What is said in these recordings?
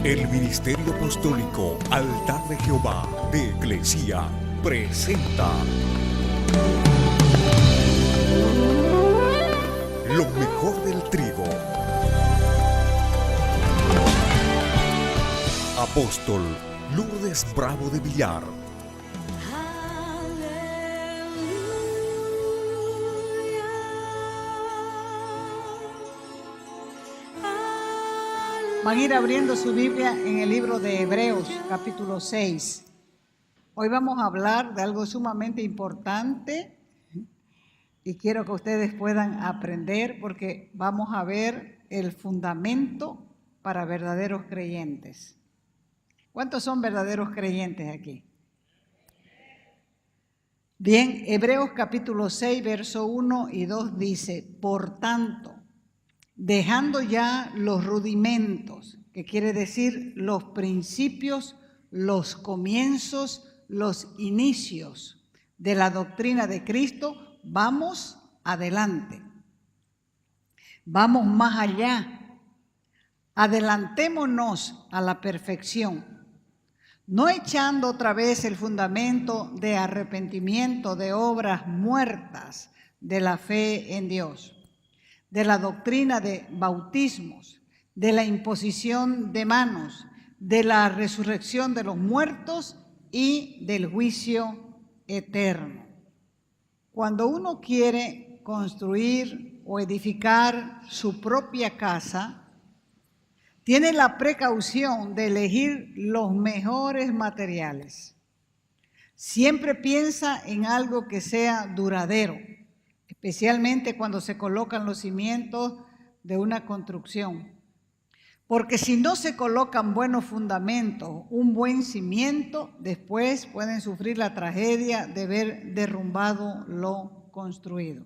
El Ministerio Apostólico Altar de Jehová de Eclesia presenta lo mejor del trigo. Apóstol Lourdes Bravo de Villar. Van a ir abriendo su Biblia en el libro de Hebreos, capítulo 6. Hoy vamos a hablar de algo sumamente importante y quiero que ustedes puedan aprender porque vamos a ver el fundamento para verdaderos creyentes. ¿Cuántos son verdaderos creyentes aquí? Bien, Hebreos capítulo 6, verso 1 y 2 dice: por tanto, dejando ya los rudimentos, que quiere decir los principios, los comienzos, los inicios de la doctrina de Cristo, vamos adelante, vamos más allá, adelantémonos a la perfección, no echando otra vez el fundamento de arrepentimiento de obras muertas de la fe en Dios, de la doctrina de bautismos, de la imposición de manos, de la resurrección de los muertos y del juicio eterno. Cuando uno quiere construir o edificar su propia casa, tiene la precaución de elegir los mejores materiales. Siempre piensa en algo que sea duradero, especialmente cuando se colocan los cimientos de una construcción. Porque si no se colocan buenos fundamentos, un buen cimiento, después pueden sufrir la tragedia de ver derrumbado lo construido.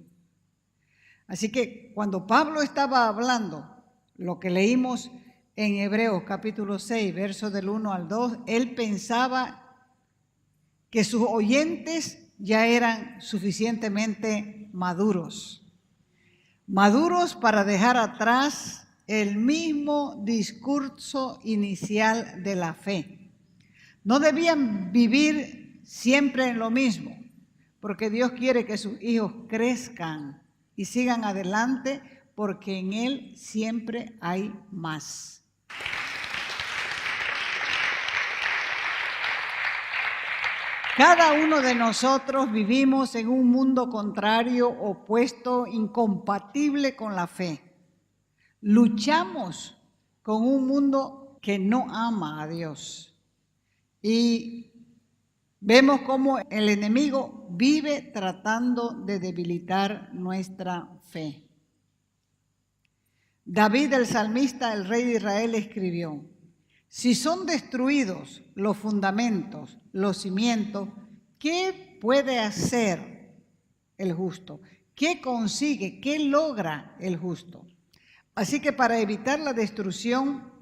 Así que cuando Pablo estaba hablando, lo que leímos en Hebreos capítulo 6, versos del 1 al 2, él pensaba que sus oyentes ya eran suficientemente maduros para dejar atrás el mismo discurso inicial de la fe. No debían vivir siempre en lo mismo, porque Dios quiere que sus hijos crezcan y sigan adelante, porque en Él siempre hay más. Cada uno de nosotros vivimos en un mundo contrario, opuesto, incompatible con la fe. Luchamos con un mundo que no ama a Dios. Y vemos cómo el enemigo vive tratando de debilitar nuestra fe. David, el salmista, el rey de Israel, escribió: si son destruidos los fundamentos, los cimientos, ¿qué puede hacer el justo? ¿Qué consigue? ¿Qué logra el justo? Así que para evitar la destrucción,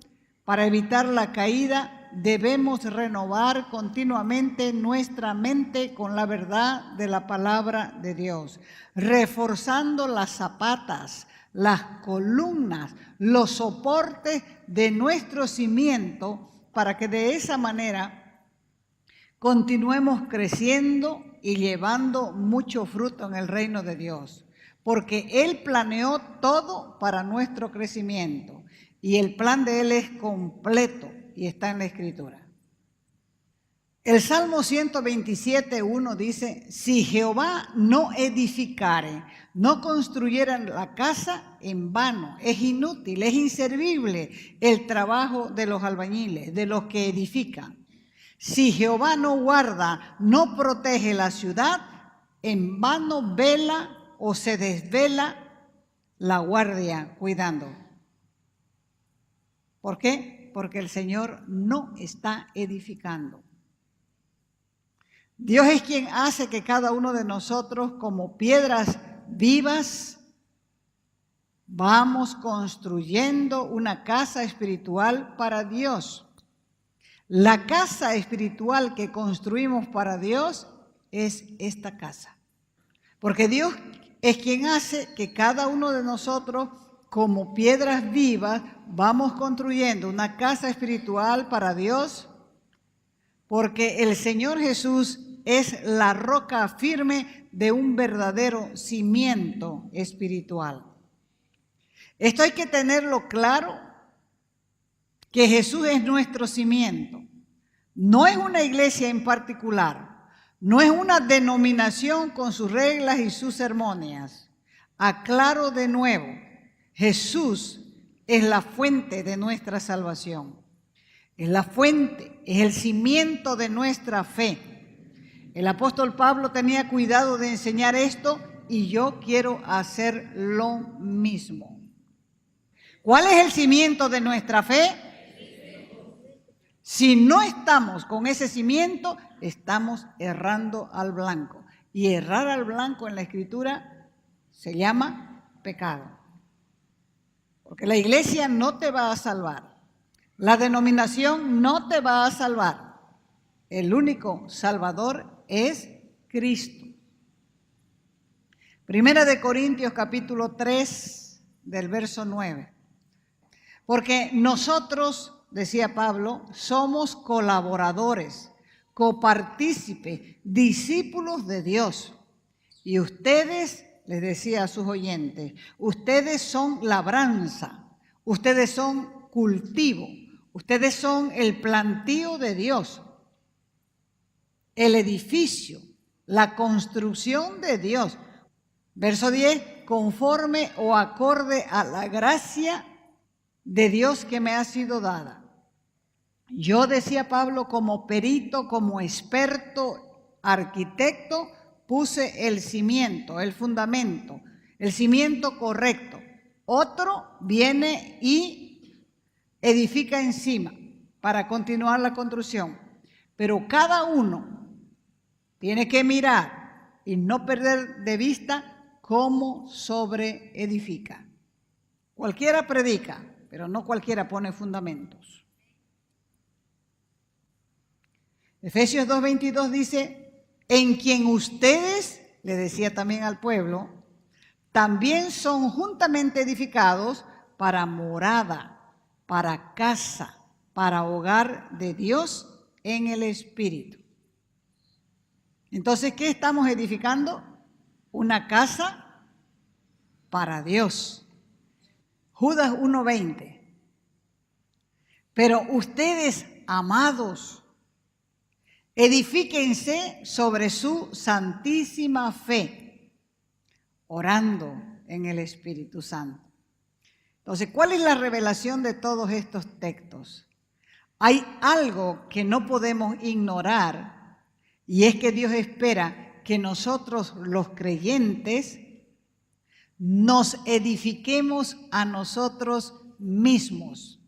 para evitar la caída, debemos renovar continuamente nuestra mente con la verdad de la palabra de Dios, reforzando las zapatas, las columnas, los soportes de nuestro cimiento, para que de esa manera continuemos creciendo y llevando mucho fruto en el reino de Dios, porque Él planeó todo para nuestro crecimiento y el plan de Él es completo y está en la Escritura. El Salmo 127:1 dice: si Jehová no edificare, no construyeran la casa, en vano, es inútil, es inservible el trabajo de los albañiles, de los que edifican. Si Jehová no guarda, no protege la ciudad, en vano vela o se desvela la guardia cuidando. ¿Por qué? Porque el Señor no está edificando. Dios es quien hace que cada uno de nosotros, como piedras vivas, vamos construyendo una casa espiritual para Dios. La casa espiritual que construimos para Dios es esta casa. Porque Dios es quien hace que cada uno de nosotros como piedras vivas, vamos construyendo una casa espiritual para Dios, porque el Señor Jesús es la roca firme de un verdadero cimiento espiritual. Esto hay que tenerlo claro, que Jesús es nuestro cimiento. No es una iglesia en particular, no es una denominación con sus reglas y sus ceremonias. Aclaro de nuevo, Jesús es la fuente de nuestra salvación. Es la fuente, es el cimiento de nuestra fe. El apóstol Pablo tenía cuidado de enseñar esto y yo quiero hacer lo mismo. ¿Cuál es el cimiento de nuestra fe? Si no estamos con ese cimiento, estamos errando al blanco. Y errar al blanco en la Escritura se llama pecado. Porque la iglesia no te va a salvar. La denominación no te va a salvar. El único Salvador es Cristo. Primera de Corintios capítulo 3 del verso 9. Porque nosotros, decía Pablo, somos colaboradores, copartícipes, discípulos de Dios. Y ustedes, les decía a sus oyentes, ustedes son labranza, ustedes son cultivo, ustedes son el plantío de Dios, el edificio, la construcción de Dios. Verso 10, conforme o acorde a la gracia de Dios que me ha sido dada. Yo, decía Pablo, como perito, como experto, arquitecto, puse el cimiento, el fundamento, el cimiento correcto. Otro viene y edifica encima para continuar la construcción. Pero cada uno tiene que mirar y no perder de vista cómo sobreedifica. Cualquiera predica, pero no cualquiera pone fundamentos. Efesios 2:22 dice, en quien ustedes, le decía también al pueblo, también son juntamente edificados para morada, para casa, para hogar de Dios en el Espíritu. Entonces, ¿qué estamos edificando? Una casa para Dios. Judas 1:20. Pero ustedes, amados, edifíquense sobre su santísima fe, orando en el Espíritu Santo. Entonces, ¿cuál es la revelación de todos estos textos? Hay algo que no podemos ignorar, y es que Dios espera que nosotros, los creyentes, nos edifiquemos a nosotros mismos.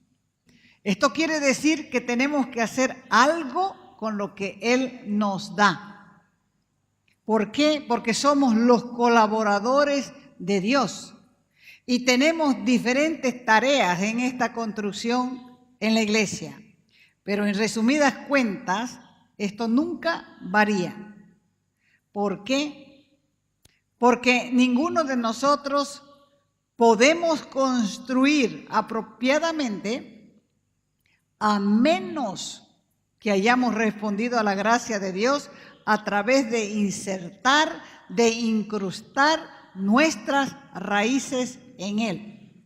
Esto quiere decir que tenemos que hacer algo con lo que Él nos da. ¿Por qué? Porque somos los colaboradores de Dios y tenemos diferentes tareas en esta construcción en la iglesia. Pero en resumidas cuentas, esto nunca varía. ¿Por qué? Porque ninguno de nosotros podemos construir apropiadamente a menos que hayamos respondido a la gracia de Dios a través de insertar, de incrustar nuestras raíces en Él.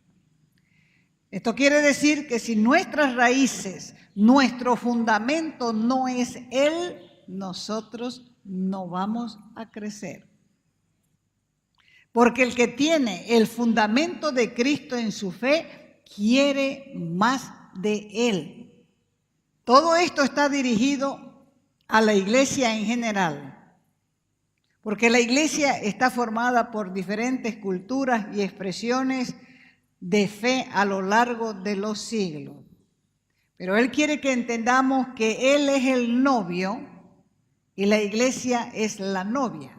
Esto quiere decir que si nuestras raíces, nuestro fundamento no es Él, nosotros no vamos a crecer. Porque el que tiene el fundamento de Cristo en su fe, quiere más de Él. Todo esto está dirigido a la iglesia en general, porque la iglesia está formada por diferentes culturas y expresiones de fe a lo largo de los siglos. Pero Él quiere que entendamos que Él es el novio y la iglesia es la novia.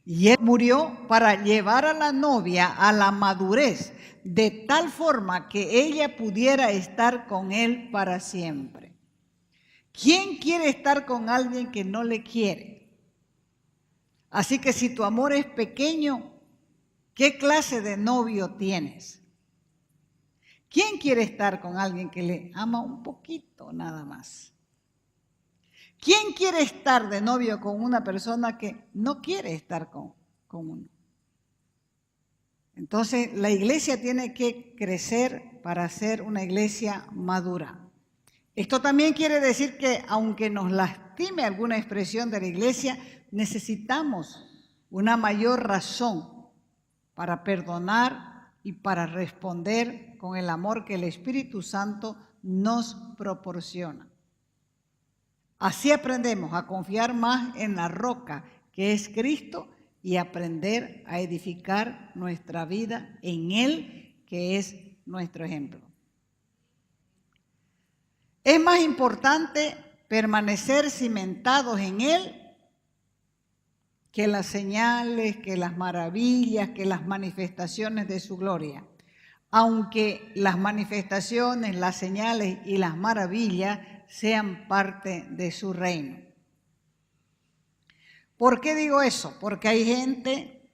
Y Él murió para llevar a la novia a la madurez, de tal forma que ella pudiera estar con Él para siempre. ¿Quién quiere estar con alguien que no le quiere? Así que si tu amor es pequeño, ¿qué clase de novio tienes? ¿Quién quiere estar con alguien que le ama un poquito nada más? ¿Quién quiere estar de novio con una persona que no quiere estar con uno? Entonces, la iglesia tiene que crecer para ser una iglesia madura. Esto también quiere decir que, aunque nos lastime alguna expresión de la iglesia, necesitamos una mayor razón para perdonar y para responder con el amor que el Espíritu Santo nos proporciona. Así aprendemos a confiar más en la roca que es Cristo y aprender a edificar nuestra vida en Él, que es nuestro ejemplo. Es más importante permanecer cimentados en Él que las señales, que las maravillas, que las manifestaciones de su gloria. Aunque las manifestaciones, las señales y las maravillas sean parte de su reino. ¿Por qué digo eso? Porque hay gente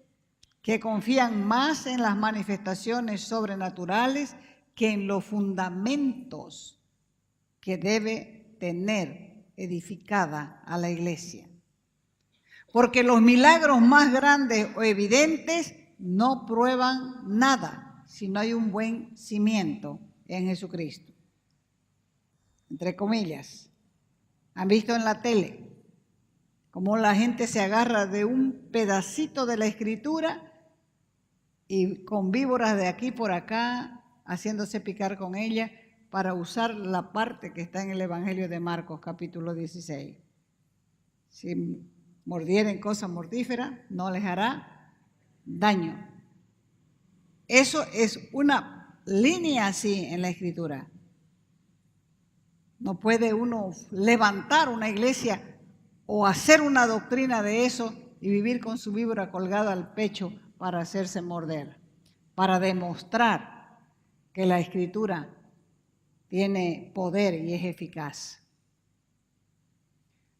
que confían más en las manifestaciones sobrenaturales que en los fundamentos que debe tener edificada a la iglesia. Porque los milagros más grandes o evidentes no prueban nada si no hay un buen cimiento en Jesucristo. Entre comillas, ¿han visto en la tele cómo la gente se agarra de un pedacito de la Escritura y con víboras de aquí por acá, haciéndose picar con ella para usar la parte que está en el Evangelio de Marcos, capítulo 16? Si mordieren cosas mortíferas, no les hará daño. Eso es una línea así en la Escritura. No puede uno levantar una iglesia o hacer una doctrina de eso y vivir con su víbora colgada al pecho para hacerse morder, para demostrar que la Escritura tiene poder y es eficaz.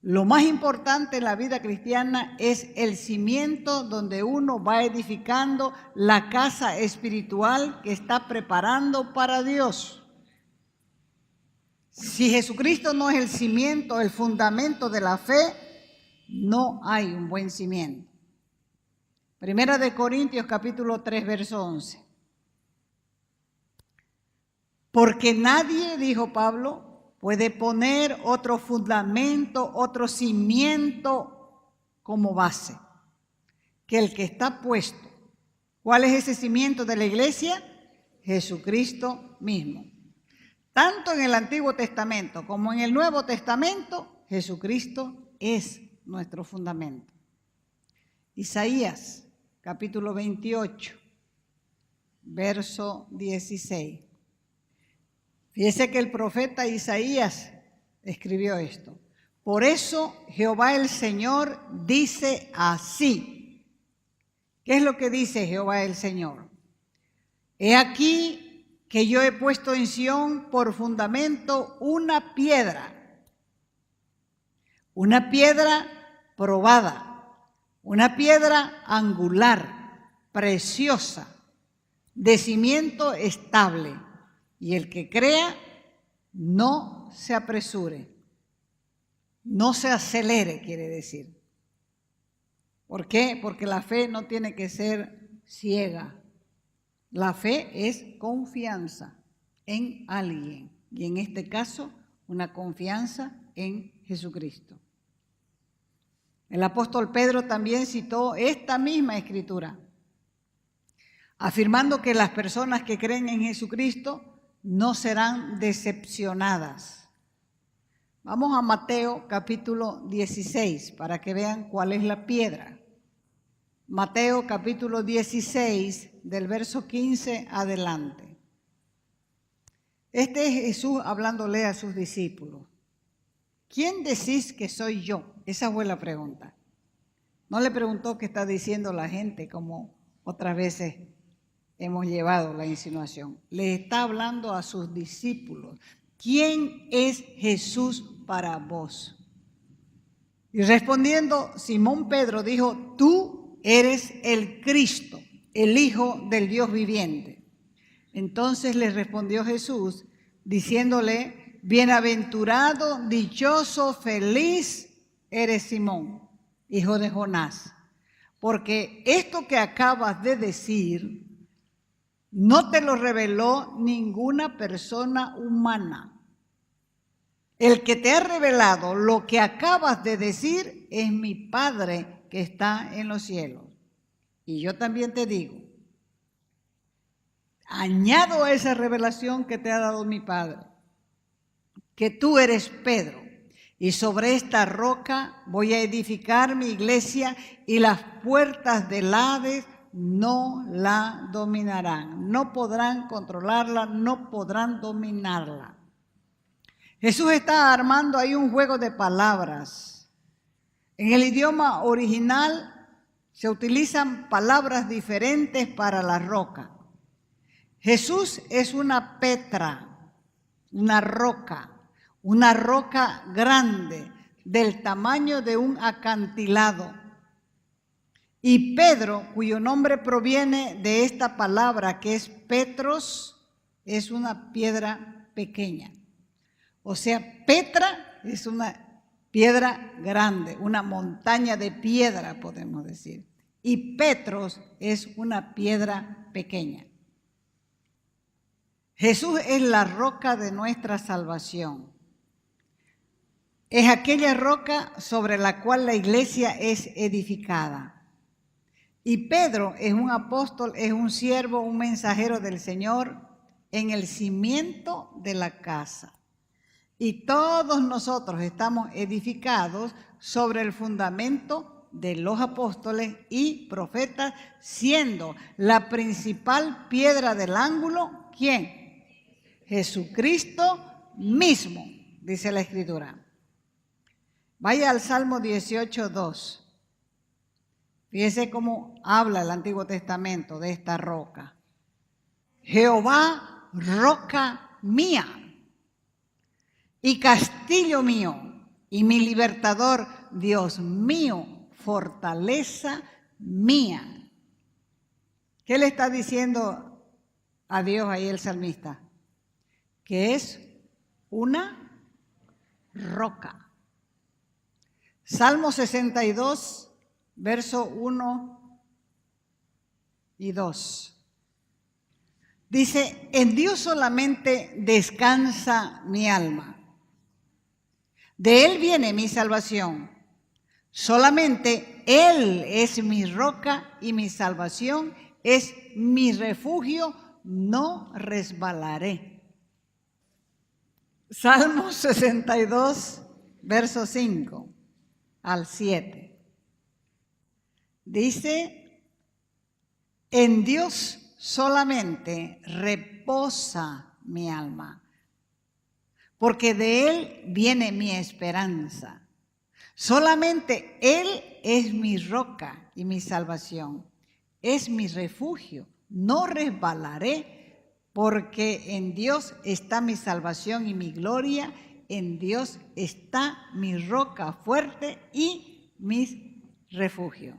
Lo más importante en la vida cristiana es el cimiento donde uno va edificando la casa espiritual que está preparando para Dios. Si Jesucristo no es el cimiento, el fundamento de la fe, no hay un buen cimiento. Primera de Corintios capítulo 3, verso 11. Porque nadie, dijo Pablo, puede poner otro fundamento, otro cimiento como base que el que está puesto. ¿Cuál es ese cimiento de la iglesia? Jesucristo mismo. Tanto en el Antiguo Testamento como en el Nuevo Testamento, Jesucristo es nuestro fundamento. Isaías, capítulo 28, verso 16. Fíjese que el profeta Isaías escribió esto. Por eso Jehová el Señor dice así. ¿Qué es lo que dice Jehová el Señor? He aquí que yo he puesto en Sión por fundamento una piedra probada, una piedra angular, preciosa, de cimiento estable, y el que crea no se apresure, no se acelere, quiere decir. ¿Por qué? Porque la fe no tiene que ser ciega. La fe es confianza en alguien, y en este caso, una confianza en Jesucristo. El apóstol Pedro también citó esta misma escritura, afirmando que las personas que creen en Jesucristo no serán decepcionadas. Vamos a Mateo capítulo 16 para que vean cuál es la piedra. Mateo capítulo 16, del verso 15 adelante. Este es Jesús hablándole a sus discípulos. ¿Quién decís que soy yo? Esa fue la pregunta. No le preguntó qué está diciendo la gente, como otras veces hemos llevado la insinuación. Le está hablando a sus discípulos. ¿Quién es Jesús para vos? Y respondiendo, Simón Pedro dijo, tú eres el Cristo, el Hijo del Dios viviente. Entonces le respondió Jesús, diciéndole, bienaventurado, dichoso, feliz eres Simón, hijo de Jonás, porque esto que acabas de decir no te lo reveló ninguna persona humana. El que te ha revelado lo que acabas de decir es mi Padre que está en los cielos. Y yo también te digo, añado a esa revelación que te ha dado mi Padre, que tú eres Pedro, y sobre esta roca voy a edificar mi iglesia y las puertas del Hades no la dominarán, no podrán controlarla, no podrán dominarla. Jesús está armando ahí un juego de palabras. En el idioma original se utilizan palabras diferentes para la roca. Jesús es una petra, una roca grande del tamaño de un acantilado. Y Pedro, cuyo nombre proviene de esta palabra que es Petros, es una piedra pequeña. O sea, Petra es una piedra grande, una montaña de piedra, podemos decir. Y Petros es una piedra pequeña. Jesús es la roca de nuestra salvación. Es aquella roca sobre la cual la iglesia es edificada. Y Pedro es un apóstol, es un siervo, un mensajero del Señor en el cimiento de la casa. Y todos nosotros estamos edificados sobre el fundamento de los apóstoles y profetas, siendo la principal piedra del ángulo, ¿quién? Jesucristo mismo, dice la Escritura. Vaya al Salmo 18:2. Fíjese cómo habla el Antiguo Testamento de esta roca. Jehová, roca mía y castillo mío y mi libertador, Dios mío, fortaleza mía. ¿Qué le está diciendo a Dios ahí el salmista? Que es una roca. Salmo 62, verso 1 y 2. Dice, en Dios solamente descansa mi alma. De Él viene mi salvación. Solamente Él es mi roca y mi salvación, es mi refugio, no resbalaré. Salmo 62, verso 5 al 7. Dice, en Dios solamente reposa mi alma, porque de Él viene mi esperanza. Solamente Él es mi roca y mi salvación, es mi refugio, no resbalaré, porque en Dios está mi salvación y mi gloria, en Dios está mi roca fuerte y mi refugio.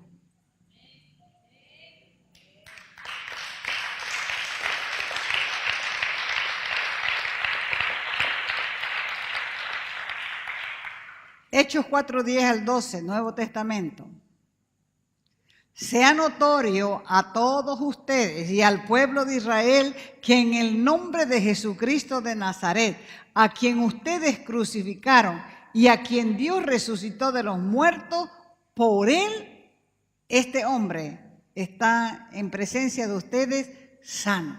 Hechos 4:10 al 12, Nuevo Testamento. Sea notorio a todos ustedes y al pueblo de Israel que en el nombre de Jesucristo de Nazaret, a quien ustedes crucificaron y a quien Dios resucitó de los muertos, por él este hombre está en presencia de ustedes sano.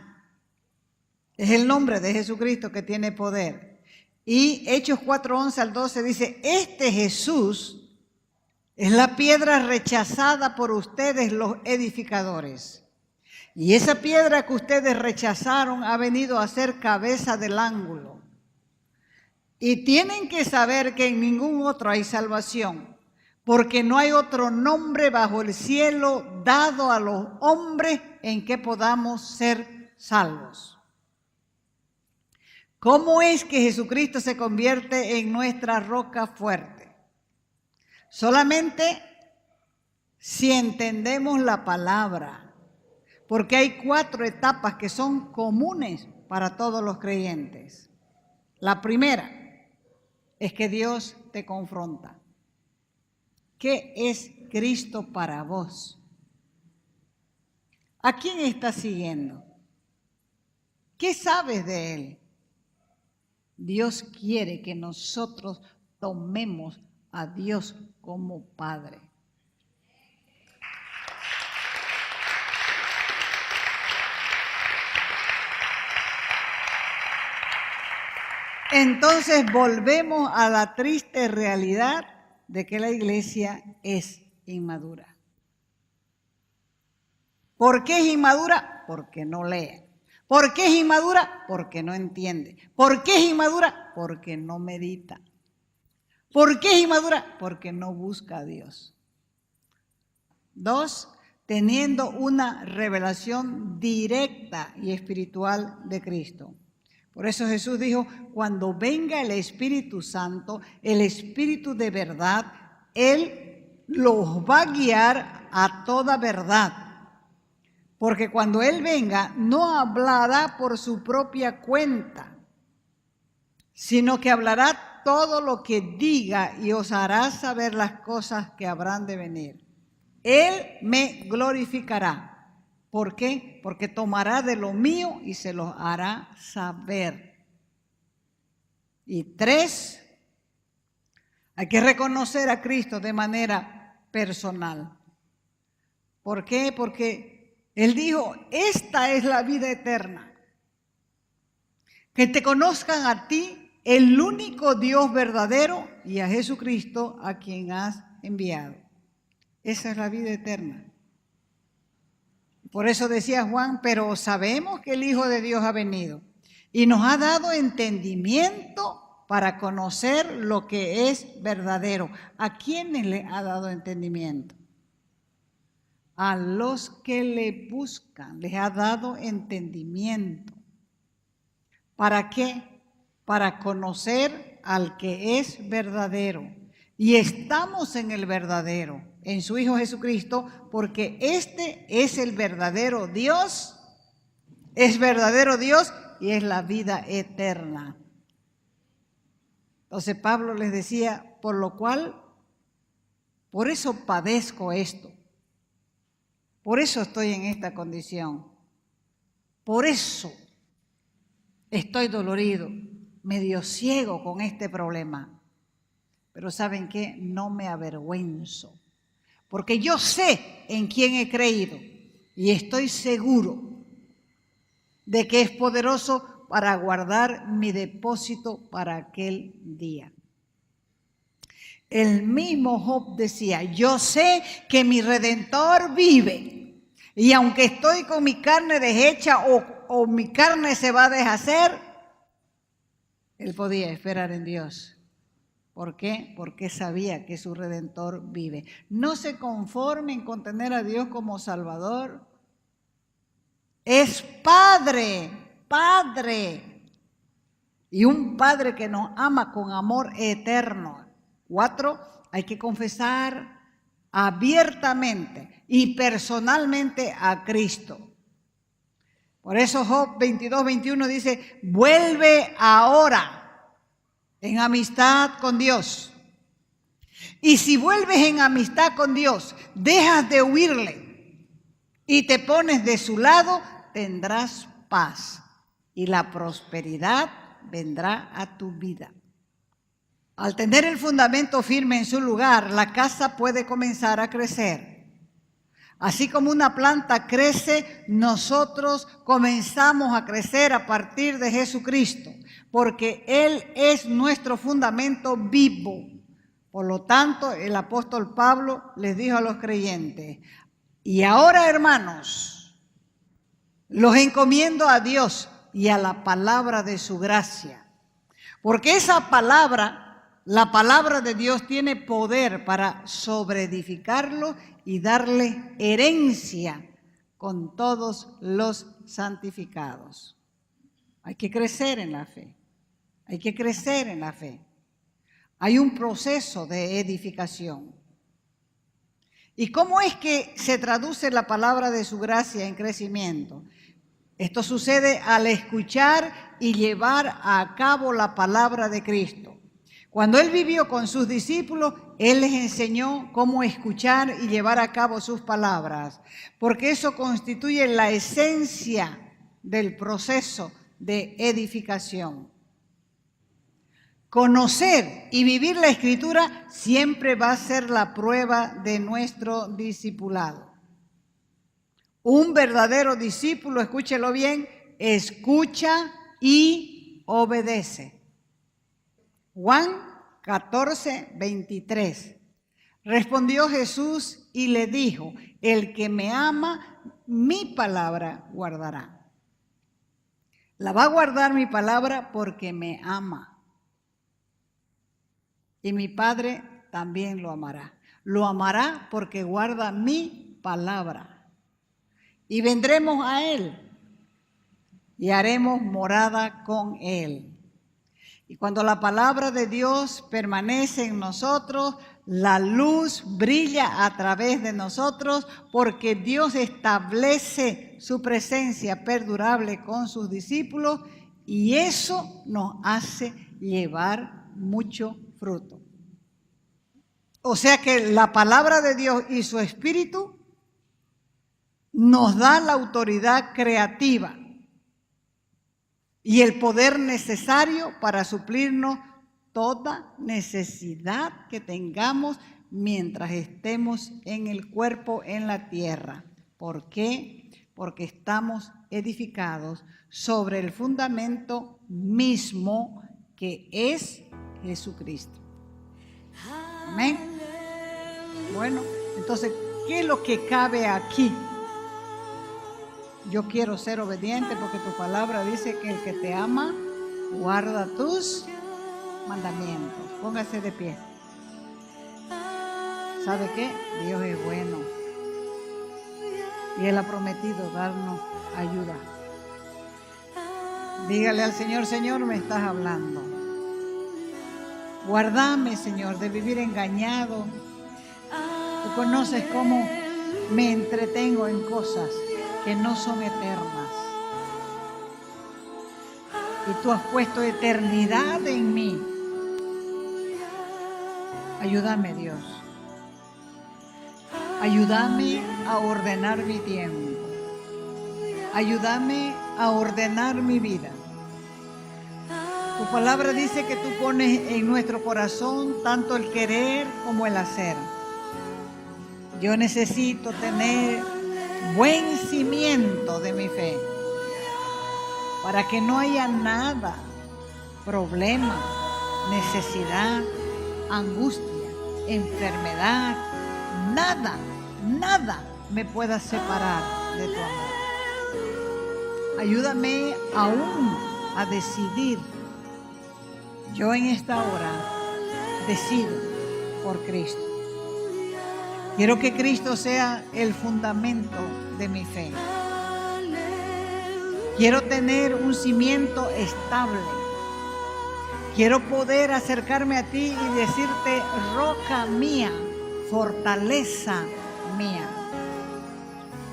Es el nombre de Jesucristo que tiene poder. Y Hechos 4:11 al 12 dice, este Jesús es la piedra rechazada por ustedes los edificadores. Y esa piedra que ustedes rechazaron ha venido a ser cabeza del ángulo. Y tienen que saber que en ningún otro hay salvación, porque no hay otro nombre bajo el cielo dado a los hombres en que podamos ser salvos. ¿Cómo es que Jesucristo se convierte en nuestra roca fuerte? Solamente si entendemos la palabra, porque hay 4 etapas que son comunes para todos los creyentes. La primera es que Dios te confronta. ¿Qué es Cristo para vos? ¿A quién estás siguiendo? ¿Qué sabes de Él? Dios quiere que nosotros tomemos a Dios como Padre. Entonces volvemos a la triste realidad de que la iglesia es inmadura. ¿Por qué es inmadura? Porque no lee. ¿Por qué es inmadura? Porque no entiende. ¿Por qué es inmadura? Porque no medita. ¿Por qué es inmadura? Porque no busca a Dios. 2, teniendo una revelación directa y espiritual de Cristo. Por eso Jesús dijo, cuando venga el Espíritu Santo, el Espíritu de verdad, Él los va a guiar a toda verdad. Porque cuando Él venga, no hablará por su propia cuenta, sino que hablará todo lo que diga y os hará saber las cosas que habrán de venir. Él me glorificará. ¿Por qué? Porque tomará de lo mío y se lo hará saber. Y 3, hay que reconocer a Cristo de manera personal. ¿Por qué? Porque Él dijo, esta es la vida eterna. Que te conozcan a ti, el único Dios verdadero, y a Jesucristo a quien has enviado. Esa es la vida eterna. Por eso decía Juan, pero sabemos que el Hijo de Dios ha venido y nos ha dado entendimiento para conocer lo que es verdadero. ¿A quiénes le ha dado entendimiento? A los que le buscan, les ha dado entendimiento. ¿Para qué? Para conocer al que es verdadero. Y estamos en el verdadero, en su Hijo Jesucristo, porque este es el verdadero Dios, es verdadero Dios y es la vida eterna. Entonces Pablo les decía, por lo cual, por eso padezco esto, por eso estoy en esta condición, por eso estoy dolorido, medio ciego con este problema. Pero ¿saben qué? No me avergüenzo, porque yo sé en quién he creído y estoy seguro de que es poderoso para guardar mi depósito para aquel día. El mismo Job decía, yo sé que mi Redentor vive y aunque estoy con mi carne deshecha o mi carne se va a deshacer, él podía esperar en Dios. ¿Por qué? Porque sabía que su Redentor vive. No se conformen con tener a Dios como Salvador. Es Padre, Padre. Y un Padre que nos ama con amor eterno. 4, hay que confesar abiertamente y personalmente a Cristo. Por eso Job 22:21 dice, vuelve ahora en amistad con Dios. Y si vuelves en amistad con Dios, dejas de huirle y te pones de su lado, tendrás paz y la prosperidad vendrá a tu vida. Al tener el fundamento firme en su lugar, la casa puede comenzar a crecer. Así como una planta crece, nosotros comenzamos a crecer a partir de Jesucristo, porque Él es nuestro fundamento vivo. Por lo tanto, el apóstol Pablo les dijo a los creyentes, y ahora, hermanos, los encomiendo a Dios y a la palabra de su gracia, porque esa palabra, la palabra de Dios, tiene poder para sobreedificarlo y darle herencia con todos los santificados. Hay que crecer en la fe. Hay que crecer en la fe. Hay un proceso de edificación. ¿Y cómo es que se traduce la palabra de su gracia en crecimiento? Esto sucede al escuchar y llevar a cabo la palabra de Cristo. Cuando Él vivió con sus discípulos, Él les enseñó cómo escuchar y llevar a cabo sus palabras, porque eso constituye la esencia del proceso de edificación. Conocer y vivir la Escritura siempre va a ser la prueba de nuestro discipulado. Un verdadero discípulo, escúchelo bien, escucha y obedece. Juan 14:23. Respondió Jesús y le dijo: el que me ama, mi palabra guardará. La va a guardar mi palabra porque me ama. Y mi Padre también lo amará. Lo amará porque guarda mi palabra. Y vendremos a Él y haremos morada con Él. Y cuando la palabra de Dios permanece en nosotros, la luz brilla a través de nosotros, porque Dios establece su presencia perdurable con sus discípulos, y eso nos hace llevar mucho fruto. O sea que la palabra de Dios y su Espíritu nos da la autoridad creativa y el poder necesario para suplirnos toda necesidad que tengamos mientras estemos en el cuerpo en la tierra. ¿Por qué? Porque estamos edificados sobre el fundamento mismo que es Jesucristo. Amén. Bueno, entonces, ¿qué es lo que cabe aquí? Yo quiero ser obediente porque tu palabra dice que el que te ama guarda tus mandamientos. Póngase de pie. ¿Sabe qué? Dios es bueno y Él ha prometido darnos ayuda. Dígale al Señor: Señor, me estás hablando. Guárdame, Señor, de vivir engañado. Tú conoces cómo me entretengo en cosas que no son eternas. Y tú has puesto eternidad en mí. Ayúdame, Dios. Ayúdame a ordenar mi tiempo. Ayúdame a ordenar mi vida. Tu palabra dice que tú pones en nuestro corazón tanto el querer como el hacer. Yo necesito tener buen cimiento de mi fe para que no haya nada, problema, necesidad, angustia, enfermedad, nada me pueda separar de tu amor. Ayúdame aún a decidir. Yo en esta hora decido por Cristo. Quiero que Cristo sea el fundamento de mi fe. Quiero tener un cimiento estable. Quiero poder acercarme a ti y decirte: roca mía, fortaleza mía.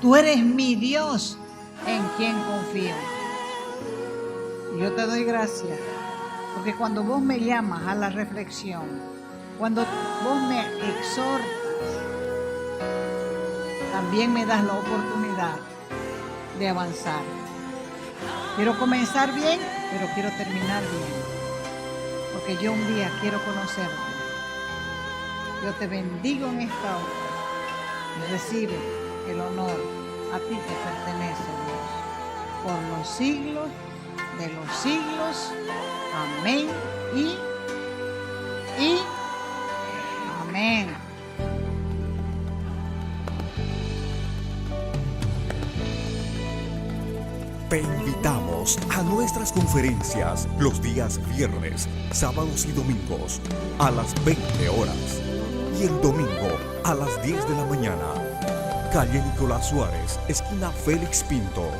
Tú eres mi Dios en quien confío. Y yo te doy gracias, porque cuando vos me llamas a la reflexión, cuando vos me exhortas, también me das la oportunidad de avanzar. Quiero comenzar bien, pero quiero terminar bien, porque yo un día quiero conocerte. Yo te bendigo en esta hora y recibe el honor. A ti te pertenece, Dios, por los siglos de los siglos. Amén y amén. Te invitamos a nuestras conferencias los días viernes, sábados y domingos a las 20 horas y el domingo a las 10 de la mañana. Calle Nicolás Suárez, esquina Félix Pinto.